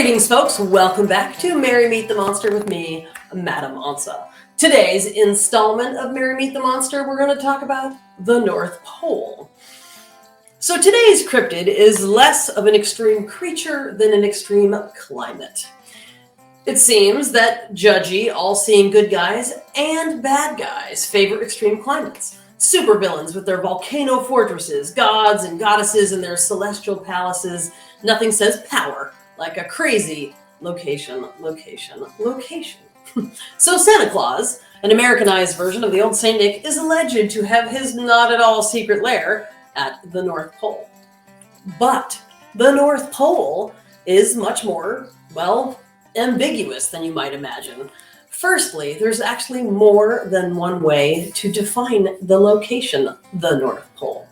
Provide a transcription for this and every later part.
Greetings, folks. Welcome back to Merry Meet the Monster with me, Madam Ansa. Today's installment of Merry Meet the Monster, we're going to talk about the North Pole. So today's cryptid is less of an extreme creature than an extreme climate. It seems that judgy, all-seeing good guys and bad guys favor extreme climates. Supervillains with their volcano fortresses, gods and goddesses in their celestial palaces. Nothing says power like a crazy location. So Santa Claus, an Americanized version of the old Saint Nick, is alleged to have his not at all secret lair at the North Pole. But the North Pole is much more, well, ambiguous than you might imagine. Firstly, there's actually more than one way to define the location, the North Pole.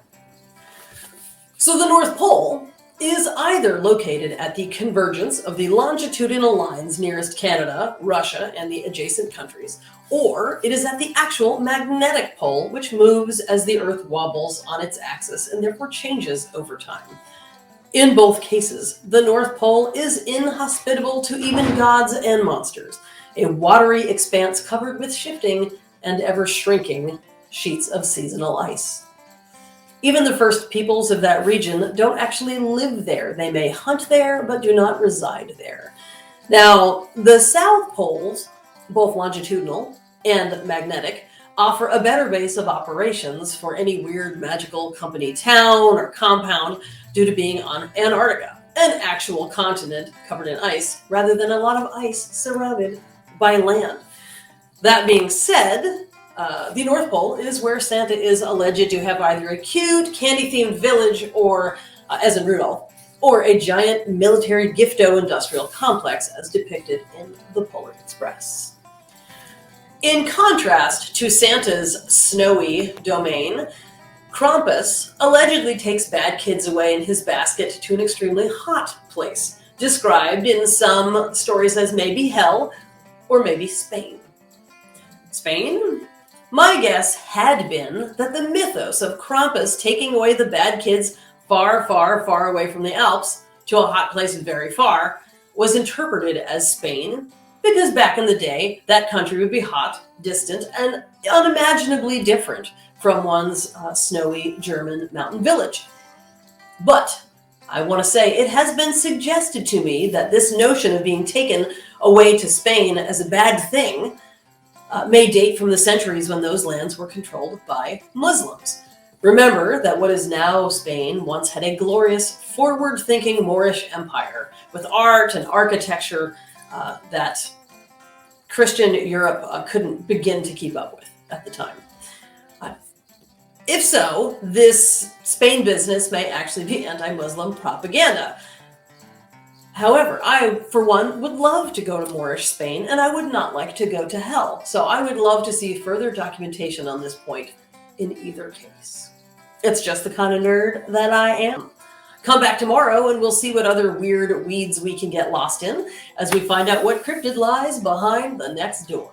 So the North Pole is either located at the convergence of the longitudinal lines nearest Canada, Russia, and the adjacent countries, or it is at the actual magnetic pole, which moves as the Earth wobbles on its axis and therefore changes over time. In both cases, the North Pole is inhospitable to even gods and monsters, a watery expanse covered with shifting and ever-shrinking sheets of seasonal ice. Even the first peoples of that region don't actually live there. They may hunt there, but do not reside there. Now, the South Poles, both longitudinal and magnetic, offer a better base of operations for any weird magical company town or compound due to being on Antarctica, an actual continent covered in ice, rather than a lot of ice surrounded by land. That being said, the North Pole is where Santa is alleged to have either a cute, candy-themed village, or, as in Rudolph, or a giant military gifto-industrial complex as depicted in the Polar Express. In contrast to Santa's snowy domain, Krampus allegedly takes bad kids away in his basket to an extremely hot place, described in some stories as maybe hell or maybe Spain. Spain? My guess had been that the mythos of Krampus taking away the bad kids far, far, far away from the Alps to a hot place very far was interpreted as Spain, because back in the day, that country would be hot, distant, and unimaginably different from one's snowy German mountain village. But I want to say it has been suggested to me that this notion of being taken away to Spain as a bad thing may date from the centuries when those lands were controlled by Muslims. Remember that what is now Spain once had a glorious, forward-thinking Moorish empire with art and architecture that Christian Europe couldn't begin to keep up with at the time. If so, this Spain business may actually be anti-Muslim propaganda. However, I, for one, would love to go to Moorish Spain, and I would not like to go to hell. So I would love to see further documentation on this point in either case. It's just the kind of nerd that I am. Come back tomorrow and we'll see what other weird weeds we can get lost in as we find out what cryptid lies behind the next door.